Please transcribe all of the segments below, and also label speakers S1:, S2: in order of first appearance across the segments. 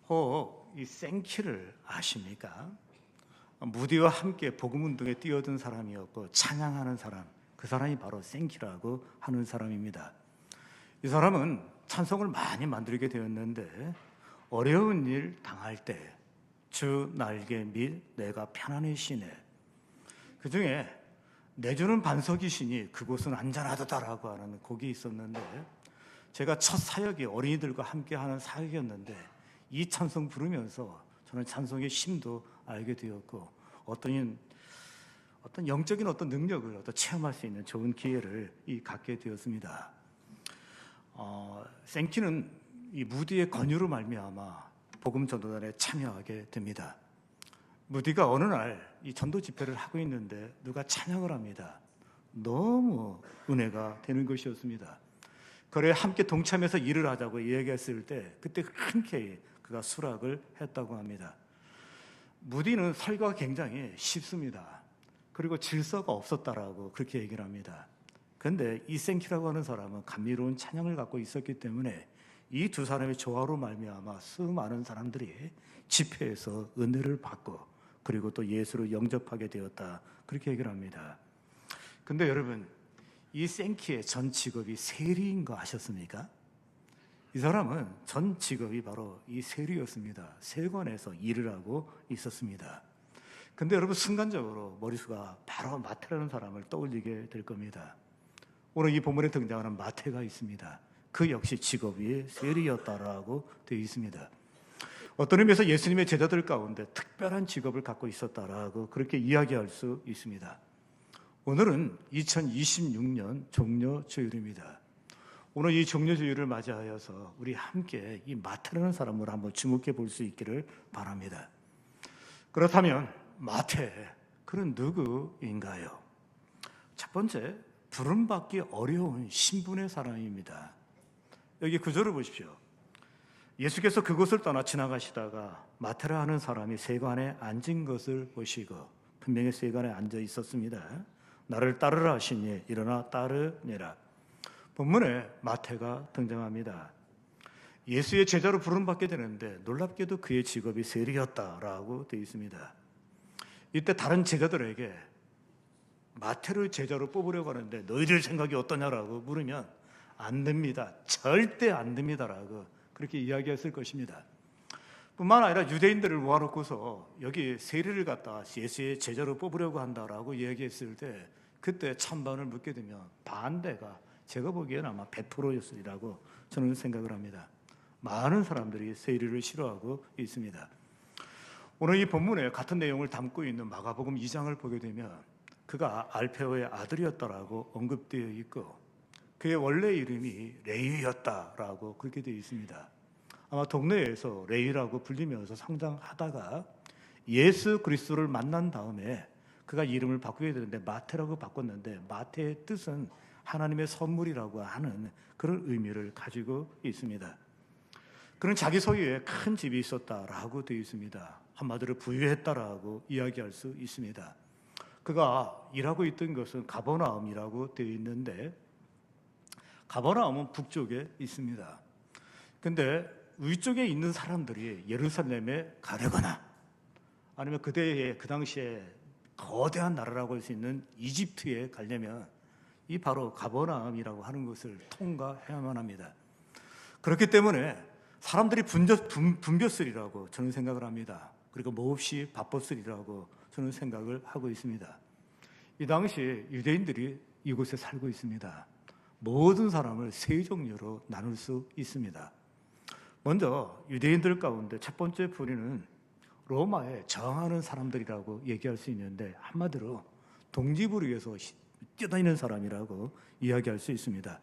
S1: 혹 이 생키를 아십니까? 무디와 함께 복음 운동에 뛰어든 사람이었고 찬양하는 사람, 그 사람이 바로 생키라고 하는 사람입니다. 이 사람은 찬송을 많이 만들게 되었는데 어려운 일 당할 때 주 날개 밑 내가 편안히 쉬네, 그 중에 내주는 반석이시니 그곳은 안전하도다라고 하는 곡이 있었는데, 제가 첫 사역이 어린이들과 함께하는 사역이었는데 이 찬송 부르면서 저는 찬송의 심도 알게 되었고 어떤 영적인 어떤 능력을 체험할 수 있는 좋은 기회를 갖게 되었습니다. 생키는 이 무디의 권유로 말미암아 복음 전도단에 참여하게 됩니다. 무디가 어느 날 이 전도 집회를 하고 있는데 누가 찬양을 합니다. 너무 은혜가 되는 것이었습니다. 그래 함께 동참해서 일을 하자고 이야기했을 때 그때 흔쾌히 그가 수락을 했다고 합니다. 무디는 설교가 굉장히 쉽습니다. 그리고 질서가 없었다라고 그렇게 얘기를 합니다. 그런데 이 생키라고 하는 사람은 감미로운 찬양을 갖고 있었기 때문에 이 두 사람의 조화로 말미암아 수많은 사람들이 집회에서 은혜를 받고 그리고 또 예수를 영접하게 되었다, 그렇게 얘기를 합니다. 근데 여러분, 이 생키의 전 직업이 세리인 거 아셨습니까? 이 사람은 전 직업이 바로 이 세리였습니다. 세관에서 일을 하고 있었습니다. 근데 여러분, 순간적으로 머릿수가 바로 마태라는 사람을 떠올리게 될 겁니다. 오늘 이 본문에 등장하는 마태가 있습니다. 그 역시 직업이 세리였다라고 되어 있습니다. 어떤 의미에서 예수님의 제자들 가운데 특별한 직업을 갖고 있었다라고 그렇게 이야기할 수 있습니다. 오늘은 2026년 종료주일입니다. 오늘 이 종료주일을 맞이하여서 우리 함께 이 마태라는 사람을 한번 주목해 볼 수 있기를 바랍니다. 그렇다면 마태, 그는 누구인가요? 첫 번째, 부름받기 어려운 신분의 사람입니다. 여기 구절을 보십시오. 예수께서 그곳을 떠나 지나가시다가 마태라 하는 사람이 세관에 앉은 것을 보시고, 분명히 세관에 앉아 있었습니다. 나를 따르라 하시니 일어나 따르니라. 본문에 마태가 등장합니다. 예수의 제자로 부름받게 되는데 놀랍게도 그의 직업이 세리였다라고 되어 있습니다. 이때 다른 제자들에게 마태를 제자로 뽑으려고 하는데 너희들 생각이 어떠냐라고 물으면 안 됩니다, 절대 안 됩니다라고 그렇게 이야기했을 것입니다. 뿐만 아니라 유대인들을 모아놓고서 여기 세리를 갖다 예수의 제자로 뽑으려고 한다라고 이야기했을 때 그때 찬반을 묻게 되면 반대가 제가 보기에는 아마 100%였으리라고 저는 생각을 합니다. 많은 사람들이 세리를 싫어하고 있습니다. 오늘 이 본문에 같은 내용을 담고 있는 마가복음 2장을 보게 되면 그가 알페오의 아들이었다라고 언급되어 있고 그의 원래 이름이 레위였다라고 그렇게 되어 있습니다. 아마 동네에서 레위라고 불리면서 성장하다가 예수 그리스도를 만난 다음에 그가 이름을 바꾸게 되는데 마태라고 바꿨는데 마태의 뜻은 하나님의 선물이라고 하는 그런 의미를 가지고 있습니다. 그는 자기 소유에 큰 집이 있었다라고 되어 있습니다. 한마디로 부유했다라고 이야기할 수 있습니다. 그가 일하고 있던 것은 가버나움이라고 되어 있는데 가버나움은 북쪽에 있습니다. 근데 위쪽에 있는 사람들이 예루살렘에 가려거나 아니면 그 당시에 거대한 나라라고 할 수 있는 이집트에 가려면 이 바로 가버나움이라고 하는 것을 통과해야만 합니다. 그렇기 때문에 사람들이 붐볐으리라고 저는 생각을 합니다. 그리고 몹시 바빴으리라고 저는 생각을 하고 있습니다. 이 당시 유대인들이 이곳에 살고 있습니다. 모든 사람을 세 종류로 나눌 수 있습니다. 먼저 유대인들 가운데 첫 번째 부류는 로마에 저항하는 사람들이라고 얘기할 수 있는데 한마디로 독립을 위해서 뛰어다니는 사람이라고 이야기할 수 있습니다.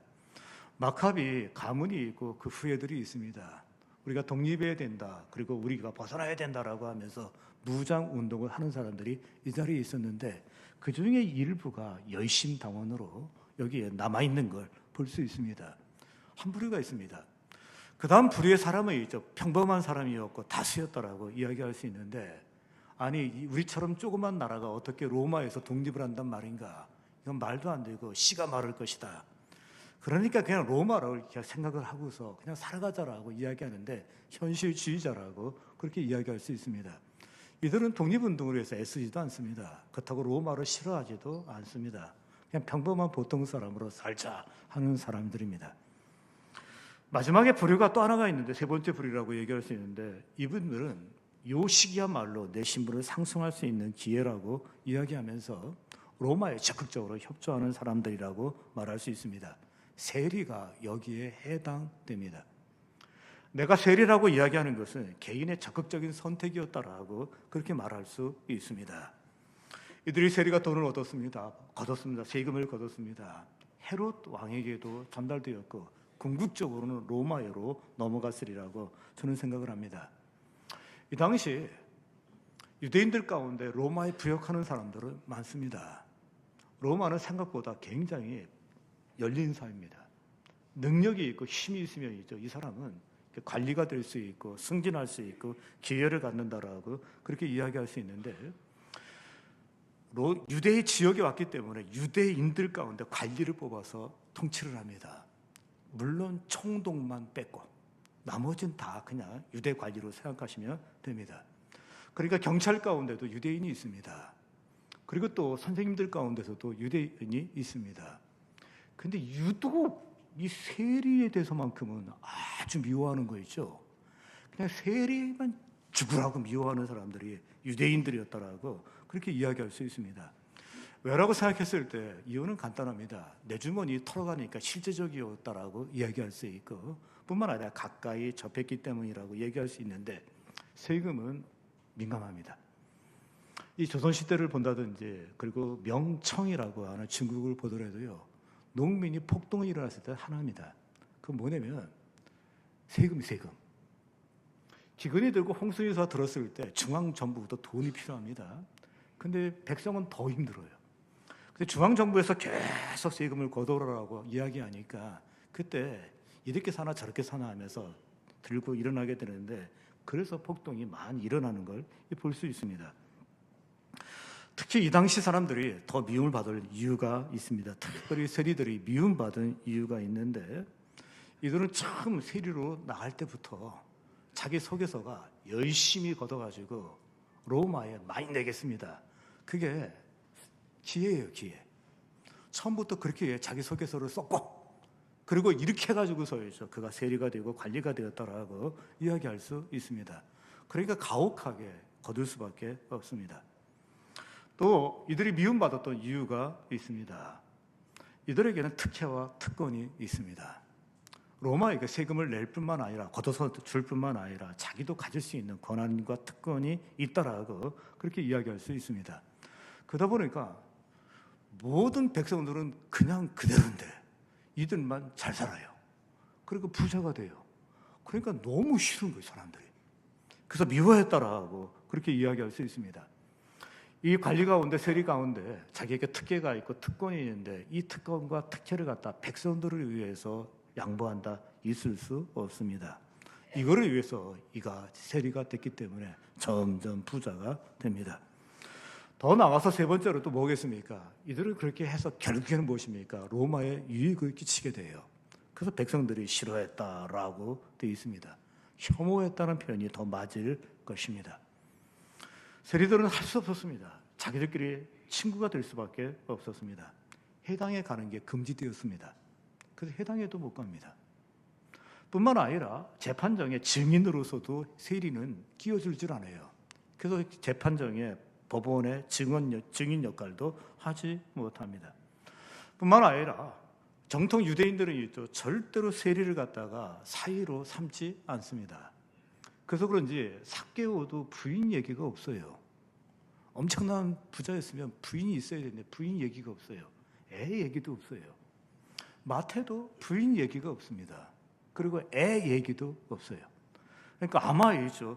S1: 마카비 가문이 있고 그 후예들이 있습니다. 우리가 독립해야 된다, 그리고 우리가 벗어나야 된다라고 하면서 무장 운동을 하는 사람들이 이 자리에 있었는데 그 중에 일부가 열심당원으로 여기에 남아있는 걸 볼 수 있습니다. 한 부류가 있습니다. 그 다음 부류의 사람은 평범한 사람이었고 다수였다라고 이야기할 수 있는데, 아니 우리처럼 조그만 나라가 어떻게 로마에서 독립을 한단 말인가, 이건 말도 안 되고 씨가 마를 것이다. 그러니까 그냥 로마를 그냥 생각을 하고서 그냥 살아가자라고 이야기하는데 현실주의자라고 그렇게 이야기할 수 있습니다. 이들은 독립운동을 위해서 애쓰지도 않습니다. 그렇다고 로마를 싫어하지도 않습니다. 그냥 평범한 보통 사람으로 살자 하는 사람들입니다. 마지막에 부류가 또 하나가 있는데 세 번째 부류라고 얘기할 수 있는데 이분들은 요 시기야말로 내 신분을 상승할 수 있는 기회라고 이야기하면서 로마에 적극적으로 협조하는 사람들이라고 말할 수 있습니다. 세리가 여기에 해당됩니다. 내가 세리라고 이야기하는 것은 개인의 적극적인 선택이었다라고 그렇게 말할 수 있습니다. 이들이 세리가 돈을 얻었습니다. 세금을 걷었습니다. 헤롯 왕에게도 전달되었고 궁극적으로는 로마로 넘어갔으리라고 저는 생각을 합니다. 이 당시 유대인들 가운데 로마에 부역하는 사람들은 많습니다. 로마는 생각보다 굉장히 열린 사회입니다. 능력이 있고 힘이 있으면 이 사람은 관리가 될 수 있고 승진할 수 있고 기회를 갖는다라고 그렇게 이야기할 수 있는데 유대의 지역에 왔기 때문에 유대인들 가운데 관리를 뽑아서 통치를 합니다. 물론 총독만 뺐고 나머지는 다 그냥 유대 관리로 생각하시면 됩니다. 그러니까 경찰 가운데도 유대인이 있습니다. 그리고 또 선생님들 가운데서도 유대인이 있습니다. 근데 유독 이 세리에 대해서만큼은 아주 미워하는 거 있죠. 그냥 세리만 죽으라고 미워하는 사람들이 유대인들이었다라고 그렇게 이야기할 수 있습니다. 왜라고 생각했을 때 이유는 간단합니다. 내 주머니 털어가니까 실제적이었다라고 이야기할 수 있고 뿐만 아니라 가까이 접했기 때문이라고 얘기할 수 있는데 세금은 민감합니다. 이 조선시대를 본다든지 그리고 명청이라고 하는 중국을 보더라도요. 농민이 폭동이 일어났을 때 하나입니다. 그건 뭐냐면 세금. 기근이 들고 홍수가 들었을 때 중앙정부부터 돈이 필요합니다. 근데 백성은 더 힘들어요. 근데 중앙정부에서 계속 세금을 걷어오라고 이야기하니까 그때 이렇게 사나 저렇게 사나 하면서 들고 일어나게 되는데 그래서 폭동이 많이 일어나는 걸 볼 수 있습니다. 특히 이 당시 사람들이 더 미움을 받을 이유가 있습니다. 특별히 세리들이 미움받은 이유가 있는데 이들은 처음 세리로 나갈 때부터 자기 속에서가 열심히 걷어가지고 로마에 많이 내겠습니다. 그게 기회예요, 기회. 처음부터 그렇게 자기 속에서를 썼고 그리고 이렇게 해가지고서 그가 세리가 되고 관리가 되었다라고 이야기할 수 있습니다. 그러니까 가혹하게 거둘 수밖에 없습니다. 또 이들이 미움받았던 이유가 있습니다. 이들에게는 특혜와 특권이 있습니다. 로마에게 세금을 낼 뿐만 아니라 걷어서 줄 뿐만 아니라 자기도 가질 수 있는 권한과 특권이 있다라고 그렇게 이야기할 수 있습니다. 그러다 보니까 모든 백성들은 그냥 그대로인데 이들만 잘 살아요. 그리고 부자가 돼요. 그러니까 너무 싫은 거예요, 사람들이. 그래서 미워했다라고 그렇게 이야기할 수 있습니다. 이 관리 가운데 세리 가운데 자기에게 특혜가 있고 특권이 있는데 이 특권과 특혜를 갖다 백성들을 위해서 양보한다 있을 수 없습니다. 이거를 위해서 이가 세리가 됐기 때문에 점점 부자가 됩니다. 더 나가서 세 번째로 또 뭐겠습니까? 이들을 그렇게 해서 결국에는 무엇입니까? 로마에 유익을 끼치게 돼요. 그래서 백성들이 싫어했다라고 되어 있습니다. 혐오했다는 표현이 더 맞을 것입니다. 세리들은 할 수 없었습니다. 자기들끼리 친구가 될 수밖에 없었습니다. 해당에 가는 게 금지되었습니다. 그래서 해당에도 못 갑니다. 뿐만 아니라 재판정의 증인으로서도 세리는 끼어줄 줄 아네요. 그래서 재판정의 법원의 증인 역할도 하지 못합니다. 뿐만 아니라 정통 유대인들은 절대로 세리를 갖다가 사위로 삼지 않습니다. 그래서 그런지 삭개오도 부인 얘기가 없어요. 엄청난 부자였으면 부인이 있어야 되는데 부인 얘기가 없어요. 애 얘기도 없어요. 마태도 부인 얘기가 없습니다. 그리고 애 얘기도 없어요. 그러니까 아마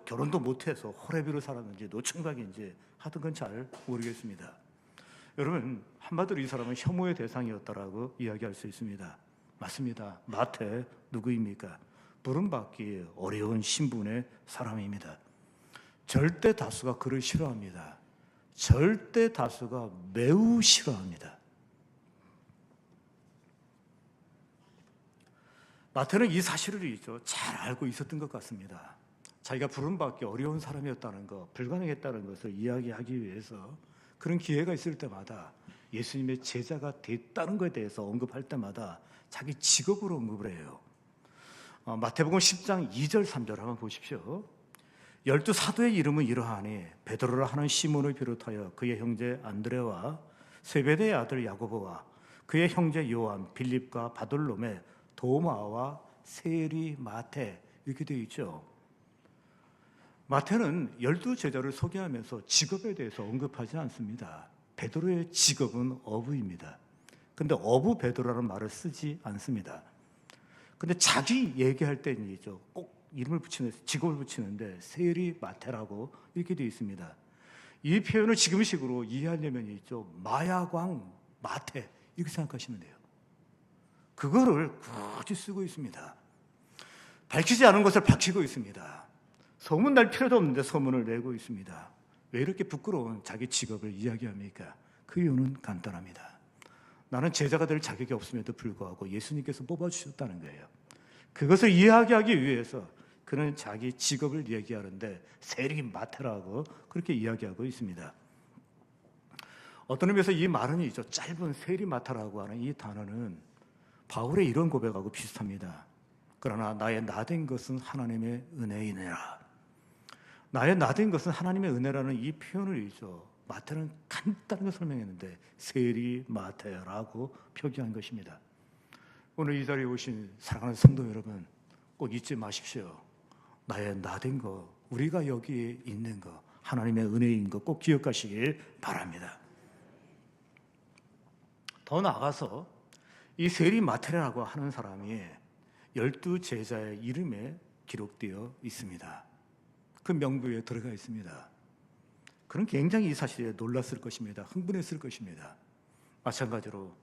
S1: 결혼도 못해서 호레비로 살았는지 노총각인지 하여튼 건 잘 모르겠습니다. 여러분 한마디로 이 사람은 혐오의 대상이었다라고 이야기할 수 있습니다. 맞습니다. 마태 누구입니까? 부름받기 어려운 신분의 사람입니다. 절대 다수가 그를 싫어합니다. 절대 다수가 매우 싫어합니다. 마태는 이 사실을 잘 알고 있었던 것 같습니다. 자기가 부름받기 어려운 사람이었다는 것, 불가능했다는 것을 이야기하기 위해서 그런 기회가 있을 때마다 예수님의 제자가 됐다는 것에 대해서 언급할 때마다 자기 직업으로 언급을 해요. 마태복음 10장 2절 3절 한번 보십시오. 12사도의 이름은 이러하니 베드로라 하는 시몬을 비롯하여 그의 형제 안드레와 세베대의 아들 야고보와 그의 형제 요한, 빌립과 바돌로메, 도마와 세리, 마태 이렇게 되어 있죠. 마태는 12제자를 소개하면서 직업에 대해서 언급하지 않습니다. 베드로의 직업은 어부입니다. 근데 어부 베드로라는 말을 쓰지 않습니다. 근데 자기 얘기할 때는 꼭 이름을 붙이는, 직업을 붙이는데 세리, 마태라고 이렇게 되어 있습니다. 이 표현을 지금식으로 이해하려면 마야광, 마태 이렇게 생각하시면 돼요. 그거를 굳이 쓰고 있습니다. 밝히지 않은 것을 밝히고 있습니다. 소문 날 필요도 없는데 소문을 내고 있습니다. 왜 이렇게 부끄러운 자기 직업을 이야기합니까? 그 이유는 간단합니다. 나는 제자가 될 자격이 없음에도 불구하고 예수님께서 뽑아주셨다는 거예요. 그것을 이야기하기 위해서 그는 자기 직업을 이야기하는데 세리 마태라고 그렇게 이야기하고 있습니다. 어떤 의미에서 이 말은 짧은 세리 마태라고 하는 이 단어는 바울의 이런 고백하고 비슷합니다. 그러나 나의 나된 것은 하나님의 은혜이니라. 나의 나된 것은 하나님의 은혜라는 이 표현을 마태는 간단하게 설명했는데 세리 마태라고 표기한 것입니다. 오늘 이 자리에 오신 사랑하는 성도 여러분, 꼭 잊지 마십시오. 나의 나된 것, 우리가 여기에 있는 것, 하나님의 은혜인 것 꼭 기억하시길 바랍니다. 더 나아가서 이 세리 마태라고 하는 사람이 12제자의 이름에 기록되어 있습니다. 그 명부에 들어가 있습니다. 그는 굉장히 이 사실에 놀랐을 것입니다. 흥분했을 것입니다. 마찬가지로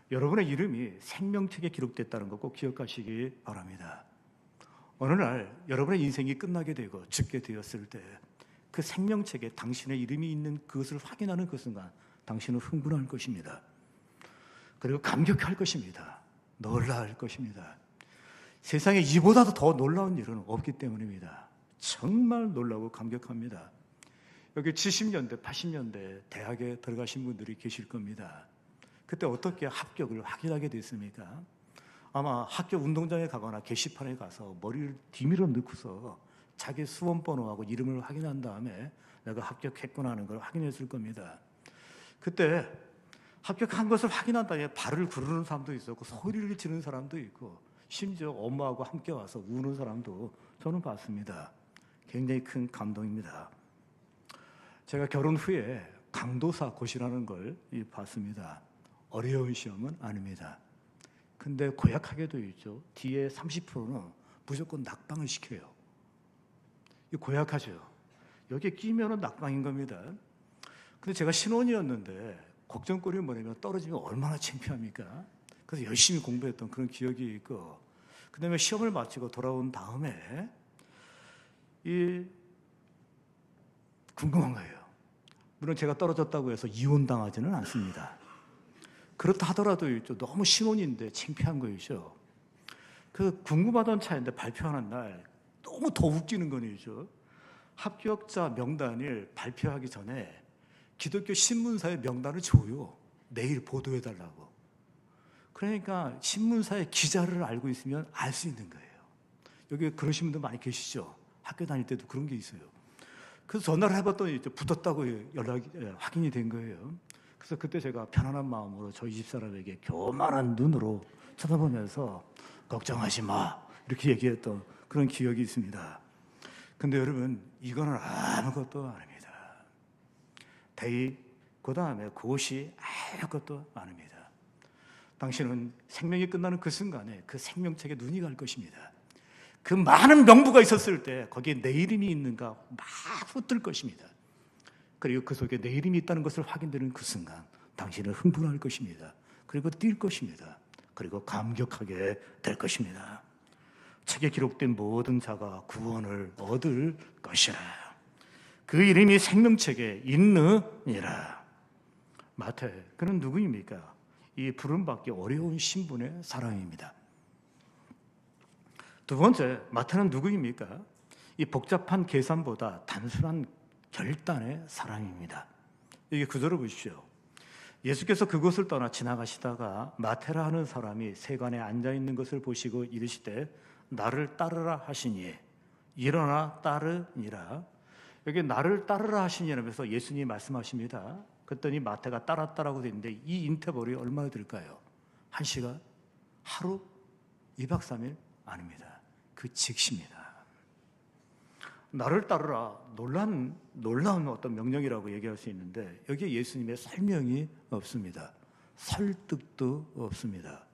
S1: 여러분의 이름이 생명책에 기록됐다는 거 꼭 기억하시기 바랍니다. 어느 날 여러분의 인생이 끝나게 되고 죽게 되었을 때 그 생명책에 당신의 이름이 있는 그것을 확인하는 그 순간 당신은 흥분할 것입니다. 그리고 감격할 것입니다. 놀라울 것입니다. 세상에 이보다도 더 놀라운 일은 없기 때문입니다. 정말 놀라고 감격합니다. 여기 70년대, 80년대 대학에 들어가신 분들이 계실 겁니다. 그때 어떻게 합격을 확인하게 됐습니까? 아마 학교 운동장에 가거나 게시판에 가서 머리를 뒤밀어 넣고서 자기 수험번호하고 이름을 확인한 다음에 내가 합격했구나 하는 걸 확인했을 겁니다. 그때 합격한 것을 확인한 다음에 발을 구르는 사람도 있었고 소리를 지르는 사람도 있고 심지어 엄마하고 함께 와서 우는 사람도 저는 봤습니다. 굉장히 큰 감동입니다. 제가 결혼 후에 강도사 고시라는 걸 봤습니다. 어려운 시험은 아닙니다. 근데 고약하게도 뒤에 30%는 무조건 낙방을 시켜요. 이 고약하죠. 여기에 끼면은 낙방인 겁니다. 근데 제가 신혼이었는데 걱정거리는 뭐냐면 떨어지면 얼마나 창피합니까? 그래서 열심히 공부했던 그런 기억이 있고, 그 다음에 시험을 마치고 돌아온 다음에 궁금한 거예요. 물론 제가 떨어졌다고 해서 이혼당하지는 않습니다. 그렇다 하더라도 너무 신혼인데 창피한 거이죠. 그 궁금하던 차인데 발표하는 날 너무 더 웃기는 건 합격자 명단을 발표하기 전에 기독교 신문사에 명단을 줘요. 내일 보도해달라고. 그러니까 신문사의 기자를 알고 있으면 알 수 있는 거예요. 여기 그러신 분들 많이 계시죠? 학교 다닐 때도 그런 게 있어요. 그래서 전화를 해봤더니 붙었다고 연락이 확인이 된 거예요. 그래서 그때 제가 편안한 마음으로 저희 집사람에게 교만한 눈으로 쳐다보면서 걱정하지 마 이렇게 얘기했던 그런 기억이 있습니다. 근데 여러분, 이거는 아무것도 아닙니다. 그 다음에 그것이 아무것도 아닙니다. 당신은 생명이 끝나는 그 순간에 그 생명책에 눈이 갈 것입니다. 그 많은 명부가 있었을 때 거기에 내 이름이 있는가 막 훑을 것입니다. 그리고 그 속에 내 이름이 있다는 것을 확인되는 그 순간 당신은 흥분할 것입니다. 그리고 뛸 것입니다. 그리고 감격하게 될 것입니다. 책에 기록된 모든 자가 구원을 얻을 것이라. 그 이름이 생명책에 있느니라. 마태, 그는 누구입니까? 이 부름받기 어려운 신분의 사람입니다. 두 번째, 마태는 누구입니까? 이 복잡한 계산보다 단순한 결단의 사람입니다. 이게 구절을 보십시오. 예수께서 그곳을 떠나 지나가시다가 마테라 하는 사람이 세관에 앉아 있는 것을 보시고 이르시되 나를 따르라 하시니 일어나 따르니라. 여기 나를 따르라 하시니라면서 예수님이 말씀하십니다. 그랬더니 마태가 따랐다라고 되어 있는데 이 인터벌이 얼마나 될까요? 1시간? 하루? 2박 3일? 아닙니다. 그 즉시입니다. 나를 따르라. 놀라운 어떤 명령이라고 얘기할 수 있는데 여기에 예수님의 설명이 없습니다. 설득도 없습니다.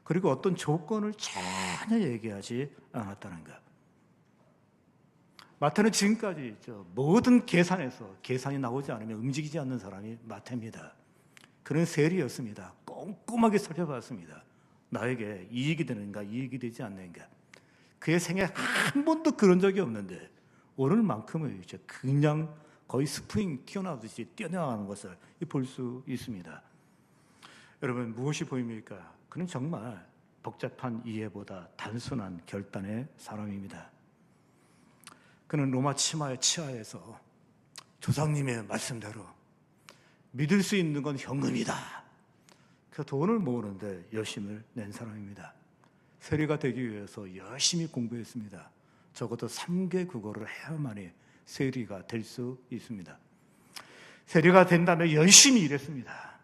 S1: 그리고 어떤 조건을 전혀 얘기하지 않았다는 것. 마태는 지금까지 있죠. 모든 계산에서 계산이 나오지 않으면 움직이지 않는 사람이 마태입니다. 그는 세리였습니다. 꼼꼼하게 살펴봤습니다. 나에게 이익이 되는가 이익이 되지 않는가. 그의 생에 한 번도 그런 적이 없는데 오늘만큼은 이제 그냥 거의 스프링 튀어나오듯이 뛰어나가는 것을 볼 수 있습니다. 여러분 무엇이 보입니까? 그는 정말 복잡한 이해보다 단순한 결단의 사람입니다. 그는 로마 치하에서 조상님의 말씀대로 믿을 수 있는 건 현금이다. 그 돈을 모으는데 열심을 낸 사람입니다. 세리가 되기 위해서 열심히 공부했습니다. 적어도 3개 국어를 해야만이 세리가 될 수 있습니다. 세리가 된 다음에 열심히 일했습니다.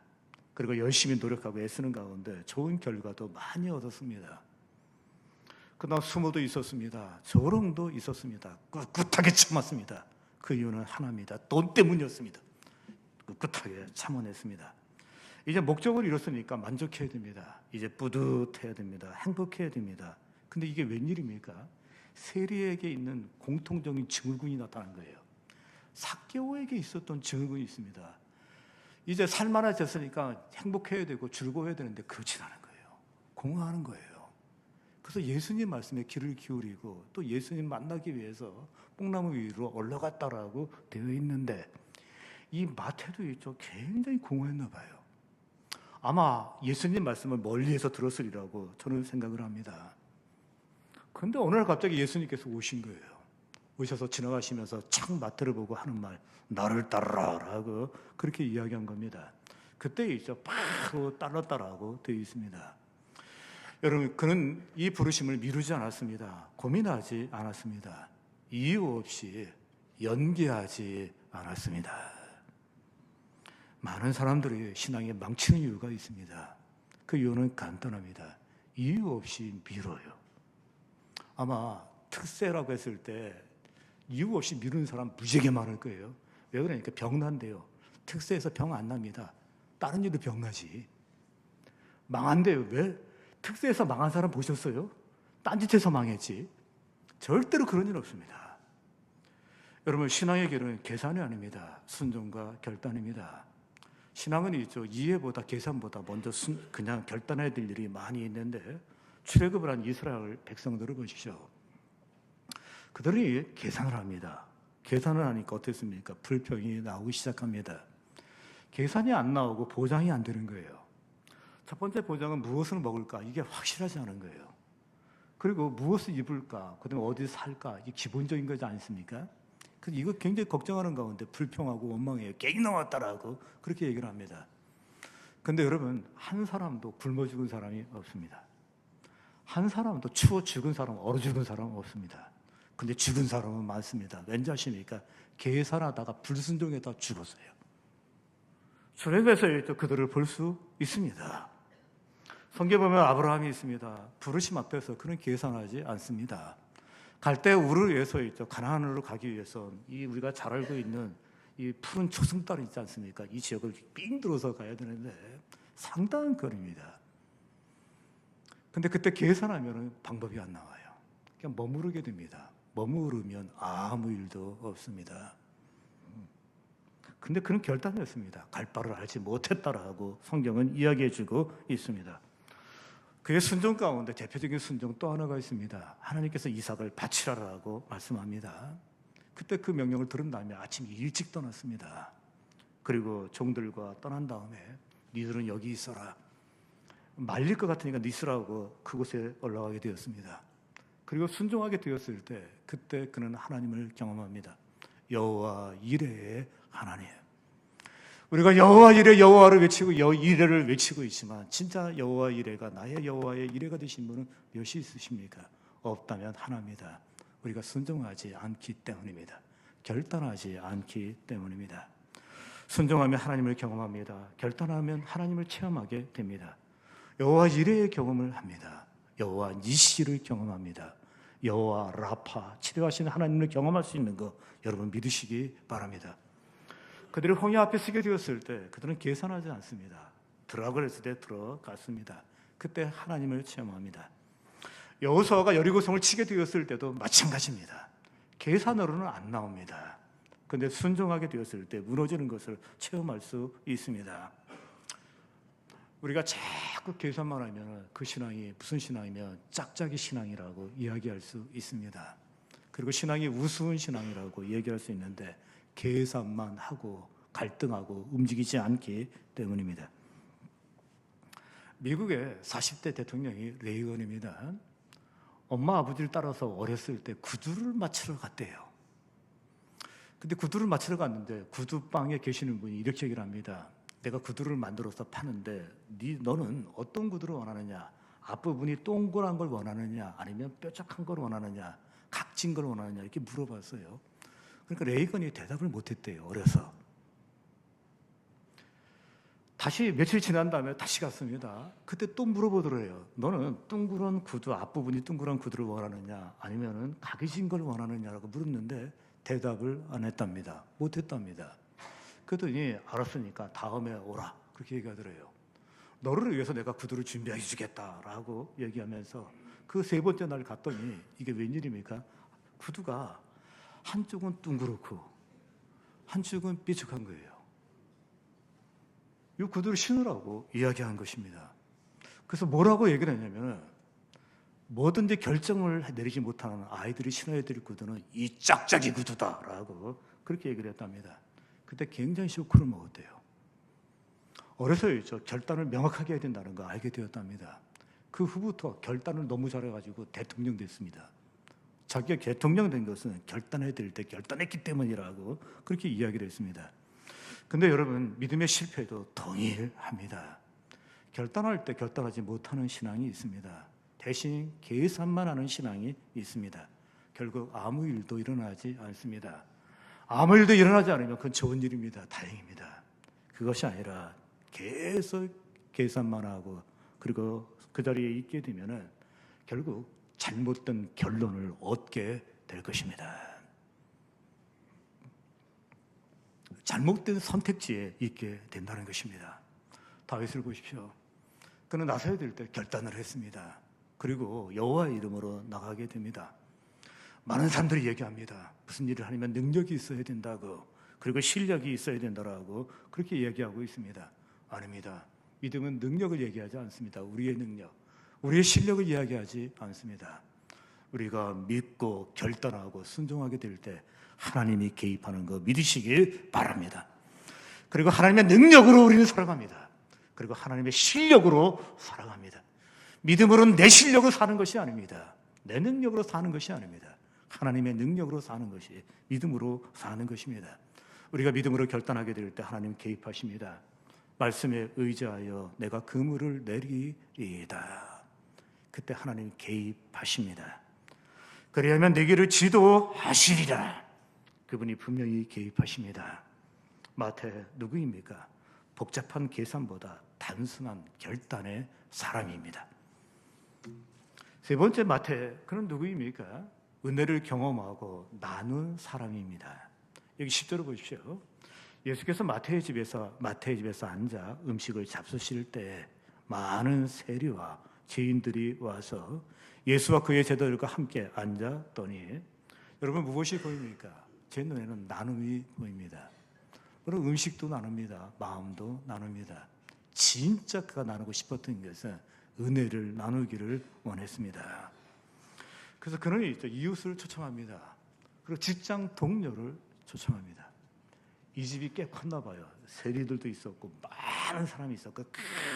S1: 그리고 열심히 노력하고 애쓰는 가운데 좋은 결과도 많이 얻었습니다. 그다음 수모도 있었습니다. 조롱도 있었습니다. 꿋꿋하게 참았습니다. 그 이유는 하나입니다. 돈 때문이었습니다. 꿋꿋하게 참아냈습니다. 이제 목적을 이뤘으니까 만족해야 됩니다. 이제 뿌듯해야 됩니다. 행복해야 됩니다. 근데 이게 웬일입니까? 세리에게 있는 공통적인 증후군이 나타난 거예요. 삭개오에게 있었던 증후군이 있습니다. 이제 살만해졌으니까 행복해야 되고 즐거워야 되는데 그렇지 않은 거예요. 공허하는 거예요. 그래서 예수님 말씀에 귀를 기울이고 또 예수님 만나기 위해서 뽕나무 위로 올라갔다라고 되어 있는데 이 마태도 있죠. 굉장히 공허했나 봐요. 아마 예수님 말씀을 멀리에서 들었으리라고 저는 생각을 합니다. 그런데 어느 날 갑자기 예수님께서 오신 거예요. 오셔서 지나가시면서 창 마태를 보고 하는 말, 나를 따르라라고 그렇게 이야기한 겁니다. 그때 있죠. 바로 따랐다라고 되어 있습니다. 여러분, 그는 이 부르심을 미루지 않았습니다. 고민하지 않았습니다. 이유 없이 연기하지 않았습니다. 많은 사람들이 신앙에 망치는 이유가 있습니다. 그 이유는 간단합니다. 이유 없이 미뤄요. 아마 특세라고 했을 때 이유 없이 미루는 사람 무지하게 많을 거예요. 왜 그러니까 병난대요. 특세에서 병 안 납니다. 다른 일도 병나지. 망한대요. 왜? 특세에서 망한 사람 보셨어요? 딴짓해서 망했지. 절대로 그런 일 없습니다. 여러분, 신앙의 길은 계산이 아닙니다. 순종과 결단입니다. 신앙은 있죠. 이해보다 계산보다 먼저 그냥 결단해야 될 일이 많이 있는데 출애굽을 한 이스라엘 백성들을 보십시오. 그들이 계산을 합니다. 계산을 하니까 어땠습니까? 불평이 나오기 시작합니다. 계산이 안 나오고 보장이 안 되는 거예요. 첫 번째 보장은 무엇을 먹을까? 이게 확실하지 않은 거예요. 그리고 무엇을 입을까? 그다음에 어디서 살까? 이게 기본적인 거지 않습니까? 그래서 이거 굉장히 걱정하는 가운데 불평하고 원망해요. 괜히 나왔다라고 그렇게 얘기를 합니다. 그런데 여러분, 한 사람도 굶어 죽은 사람이 없습니다. 한 사람도 추워 죽은 사람, 얼어 죽은 사람 없습니다. 근데 죽은 사람은 많습니다. 왠지 아십니까? 계산하다가 불순종에다 죽었어요. 출애굽에서 그들을 볼 수 있습니다. 성경 보면 아브라함이 있습니다. 부르심 앞에서 그는 계산하지 않습니다. 갈대 우를 위해서 있죠. 가나안으로 가기 위해서 이 우리가 잘 알고 있는 이 푸른 초승달이 있지 않습니까? 이 지역을 삥 들어서 가야 되는데 상당한 거리입니다. 근데 그때 계산하면 방법이 안 나와요. 그냥 머무르게 됩니다. 머무르면 아무 일도 없습니다. 근데 그는 결단했습니다. 갈 바를 알지 못했다라고 성경은 이야기해주고 있습니다. 그의 순종 가운데 대표적인 순종 또 하나가 있습니다. 하나님께서 이삭을 바치라라고 말씀합니다. 그때 그 명령을 들은 다음에 아침 일찍 떠났습니다. 그리고 종들과 떠난 다음에 니들은 여기 있어라. 말릴 것 같으니까 니스라고 그곳에 올라가게 되었습니다. 그리고 순종하게 되었을 때 그때 그는 하나님을 경험합니다. 여호와 이레의 하나님. 우리가 여호와 이레 여호와를 외치고 이레를 외치고 있지만 진짜 여호와 이레가 나의 여호와의 이레가 되신 분은 몇이 있으십니까? 없다면 하나입니다. 우리가 순종하지 않기 때문입니다. 결단하지 않기 때문입니다. 순종하면 하나님을 경험합니다. 결단하면 하나님을 체험하게 됩니다. 여호와 이레의 경험을 합니다. 여호와 니시를 경험합니다. 여호와 라파 치료하시는 하나님을 경험할 수 있는 거 여러분 믿으시기 바랍니다. 그들이 홍해 앞에 서게 되었을 때 그들은 계산하지 않습니다. 들어가고 했을 때 들어갔습니다. 그때 하나님을 체험합니다. 여호수아가 여리고성을 치게 되었을 때도 마찬가지입니다. 계산으로는 안 나옵니다. 그런데 순종하게 되었을 때 무너지는 것을 체험할 수 있습니다. 우리가 자꾸 계산만 하면 그 신앙이 무슨 신앙이면 짝짝이 신앙이라고 이야기할 수 있습니다. 그리고 신앙이 우스운 신앙이라고 얘기할 수 있는데 계산만 하고 갈등하고 움직이지 않기 때문입니다. 미국의 40대 대통령이 레이건입니다. 엄마 아버지를 따라서 어렸을 때 구두를 맞추러 갔대요. 근데 구두를 맞추러 갔는데 구두방에 계시는 분이 이렇게 얘기를 합니다. 내가 구두를 만들어서 파는데 너는 어떤 구두를 원하느냐? 앞부분이 동그란 걸 원하느냐? 아니면 뾰족한 걸 원하느냐? 각진 걸 원하느냐? 이렇게 물어봤어요. 그러니까 레이건이 대답을 못했대요. 어려서. 다시 며칠 지난 다음에 다시 갔습니다. 그때 또 물어보더래요. 너는 둥그런 구두, 앞부분이 둥그런 구두를 원하느냐? 아니면 각진 걸 원하느냐라고 물었는데 대답을 안 했답니다. 못했답니다. 그랬더니 알았으니까 다음에 오라 그렇게 얘기하더래요. 너를 위해서 내가 구두를 준비해 주겠다라고 얘기하면서 그 세 번째 날 갔더니 이게 웬일입니까? 구두가 한쪽은 둥그렇고 한쪽은 삐죽한 거예요. 이 구두를 신으라고 이야기한 것입니다. 그래서 뭐라고 얘기를 했냐면 뭐든지 결정을 내리지 못하는 아이들이 신어야 될 구두는 이 짝짝이 구두다라고 그렇게 얘기를 했답니다. 그때 굉장히 쇼크를 먹었대요. 어려서였죠. 결단을 명확하게 해야 된다는 거 알게 되었답니다. 그 후부터 결단을 너무 잘해가지고 대통령 됐습니다. 자기가 대통령 된 것은 결단해야 될 때 결단했기 때문이라고 그렇게 이야기를 했습니다. 근데 여러분 믿음의 실패도 동일합니다. 결단할 때 결단하지 못하는 신앙이 있습니다. 대신 계산만 하는 신앙이 있습니다. 결국 아무 일도 일어나지 않습니다. 아무 일도 일어나지 않으면 그건 좋은 일입니다. 다행입니다. 그것이 아니라 계속 계산만 하고 그리고 그 자리에 있게 되면 결국 잘못된 결론을 얻게 될 것입니다. 잘못된 선택지에 있게 된다는 것입니다. 다윗을 보십시오. 그는 나서야 될 때 결단을 했습니다. 그리고 여호와의 이름으로 나가게 됩니다. 많은 사람들이 얘기합니다. 무슨 일을 하려면 능력이 있어야 된다고 그리고 실력이 있어야 된다고 그렇게 얘기하고 있습니다. 아닙니다. 믿음은 능력을 얘기하지 않습니다. 우리의 능력, 우리의 실력을 이야기하지 않습니다. 우리가 믿고 결단하고 순종하게 될 때 하나님이 개입하는 거 믿으시길 바랍니다. 그리고 하나님의 능력으로 우리는 살아갑니다. 그리고 하나님의 실력으로 살아갑니다. 믿음으로는 내 실력으로 사는 것이 아닙니다. 내 능력으로 사는 것이 아닙니다. 하나님의 능력으로 사는 것이 믿음으로 사는 것입니다. 우리가 믿음으로 결단하게 될 때 하나님 개입하십니다. 말씀에 의지하여 내가 그물을 내리이다. 그때 하나님 개입하십니다. 그리하면 내 길을 지도하시리라. 그분이 분명히 개입하십니다. 마태 누구입니까? 복잡한 계산보다 단순한 결단의 사람입니다. 세 번째 마태, 그는 누구입니까? 은혜를 경험하고 나눈 사람입니다. 여기 10절을 보십시오. 예수께서 마태의 집에서 앉아 음식을 잡수실 때 많은 세리와 죄인들이 와서 예수와 그의 제자들과 함께 앉았더니 여러분 무엇이 보입니까? 제 눈에는 나눔이 보입니다. 그럼 음식도 나눕니다. 마음도 나눕니다. 진짜 그가 나누고 싶었던 것은 은혜를 나누기를 원했습니다. 그래서 그는 이웃을 초청합니다. 그리고 직장 동료를 초청합니다. 이 집이 꽤 컸나 봐요. 세리들도 있었고 많은 사람이 있었고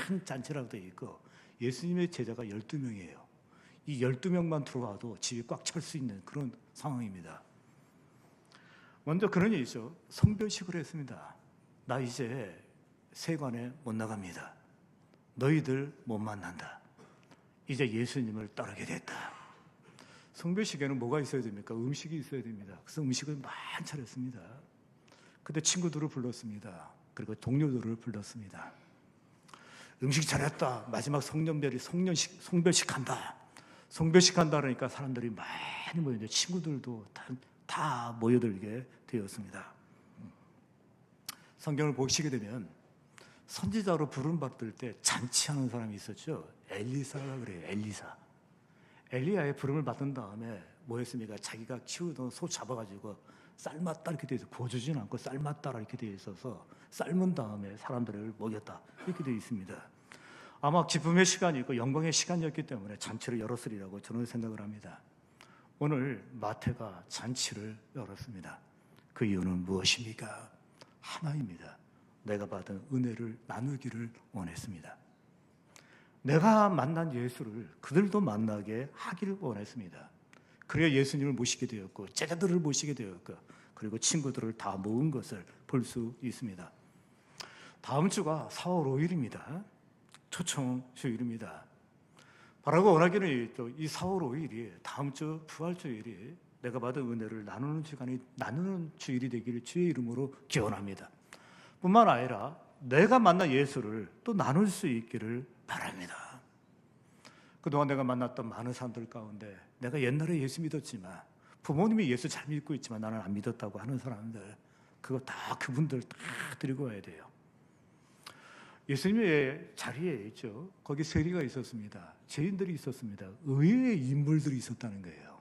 S1: 큰 잔치라고 되어 있고 예수님의 제자가 12명이에요. 이 12명만 들어와도 집이 꽉 찰 수 있는 그런 상황입니다. 먼저 그런 일이죠. 성별식을 했습니다. 나 이제 세관에 못 나갑니다. 너희들 못 만난다. 이제 예수님을 따르게 됐다. 성별식에는 뭐가 있어야 됩니까? 음식이 있어야 됩니다. 그래서 음식을 많이 차렸습니다. 그때 친구들을 불렀습니다. 그리고 동료들을 불렀습니다. 음식 차렸다. 마지막 성별식 한다. 성별식 한다 그러니까 사람들이 많이 모였는데 친구들도 다 모여들게 되었습니다. 성경을 보시게 되면 선지자로 부름받을 때 잔치하는 사람이 있었죠. 엘리사가 그래요. 엘리야의 부름을 받은 다음에 뭐 했습니까? 자기가 키우던 소 잡아가지고 삶았다 이렇게 되어 있어. 구워주지는 않고 삶았다 이렇게 되어 있어서 삶은 다음에 사람들을 먹였다 이렇게 되어 있습니다. 아마 기쁨의 시간이고 영광의 시간이었기 때문에 잔치를 열었으리라고 저는 생각을 합니다. 오늘 마태가 잔치를 열었습니다. 그 이유는 무엇입니까? 하나입니다. 내가 받은 은혜를 나누기를 원했습니다. 내가 만난 예수를 그들도 만나게 하기를 원했습니다. 그래야 예수님을 모시게 되었고 제자들을 모시게 되었고 그리고 친구들을 다 모은 것을 볼 수 있습니다. 다음 주가 4월 5일입니다. 초청 주일입니다. 바라고 원하기는 이 4월 5일이 다음 주 부활주일이 내가 받은 은혜를 나누는 주일이 되기를 주의 이름으로 기원합니다. 뿐만 아니라 내가 만난 예수를 또 나눌 수 있기를 바랍니다. 그동안 내가 만났던 많은 사람들 가운데 내가 옛날에 예수 믿었지만 부모님이 예수 잘 믿고 있지만 나는 안 믿었다고 하는 사람들 그분들 다 드리고 와야 돼요. 예수님의 자리에 있죠. 거기 세리가 있었습니다. 죄인들이 있었습니다. 의외의 인물들이 있었다는 거예요.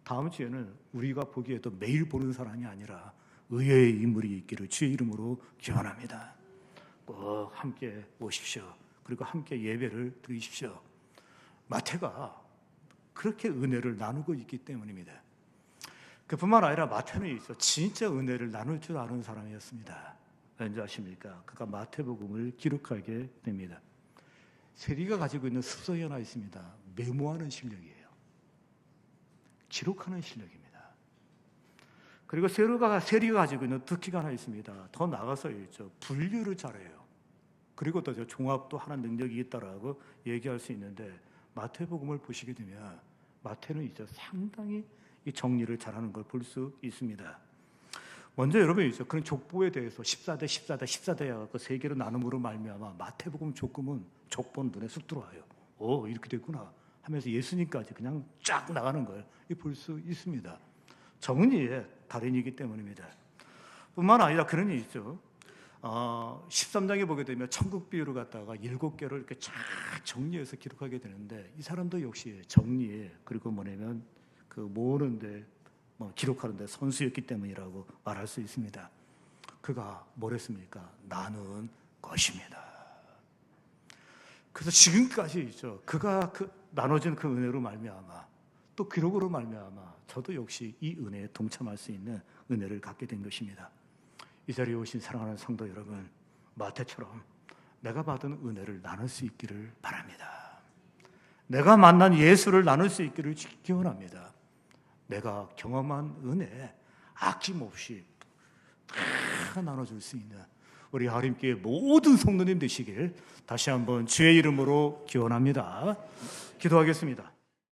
S1: 다음 주에는 우리가 보기에도 매일 보는 사람이 아니라 의외의 인물이 있기를 주의 이름으로 기원합니다. 꼭 함께 오십시오. 그리고 함께 예배를 드리십시오. 마태가 그렇게 은혜를 나누고 있기 때문입니다. 그뿐만 아니라 마태는 진짜 은혜를 나눌 줄 아는 사람이었습니다. 왠지 아십니까? 그가 마태복음을 기록하게 됩니다. 세리가 가지고 있는 습성이 하나 있습니다. 메모하는 실력이에요. 기록하는 실력입니다. 그리고 세리가 가지고 있는 특기가 하나 있습니다. 더 나아가서 분류를 잘해요. 그리고 또 종합도 하는 능력이 있다라고 얘기할 수 있는데 마태복음을 보시게 되면 마태는 상당히 이 정리를 잘하는 걸 볼 수 있습니다. 먼저 여러분 그런 족보에 대해서 14대 해갖고 세 개로 나눔으로 말미암아 마태복음 족보는 눈에 쑥 들어와요. 오 이렇게 됐구나 하면서 예수님까지 그냥 쫙 나가는 걸 볼 수 있습니다. 정리의 달인이기 때문입니다. 뿐만 아니라 그런 일이 있죠. 13장에 보게 되면 천국 비유를 갖다가 7개로 이렇게 쫙 정리해서 기록하게 되는데 이 사람도 역시 정리에 그리고 뭐냐면 그 모으는데 기록하는데 선수였기 때문이라고 말할 수 있습니다. 그가 뭘 했습니까? 나눈 것입니다. 그래서 지금까지 그가 나눠진 그 은혜로 말미암아 또 기록으로 말미암아 저도 역시 이 은혜에 동참할 수 있는 은혜를 갖게 된 것입니다. 이 자리에 오신 사랑하는 성도 여러분, 마태처럼 내가 받은 은혜를 나눌 수 있기를 바랍니다. 내가 만난 예수를 나눌 수 있기를 기원합니다. 내가 경험한 은혜 아낌없이 다 나눠줄 수 있는 우리 하림교회 모든 성도님 되시길 다시 한번 주의 이름으로 기원합니다. 기도하겠습니다.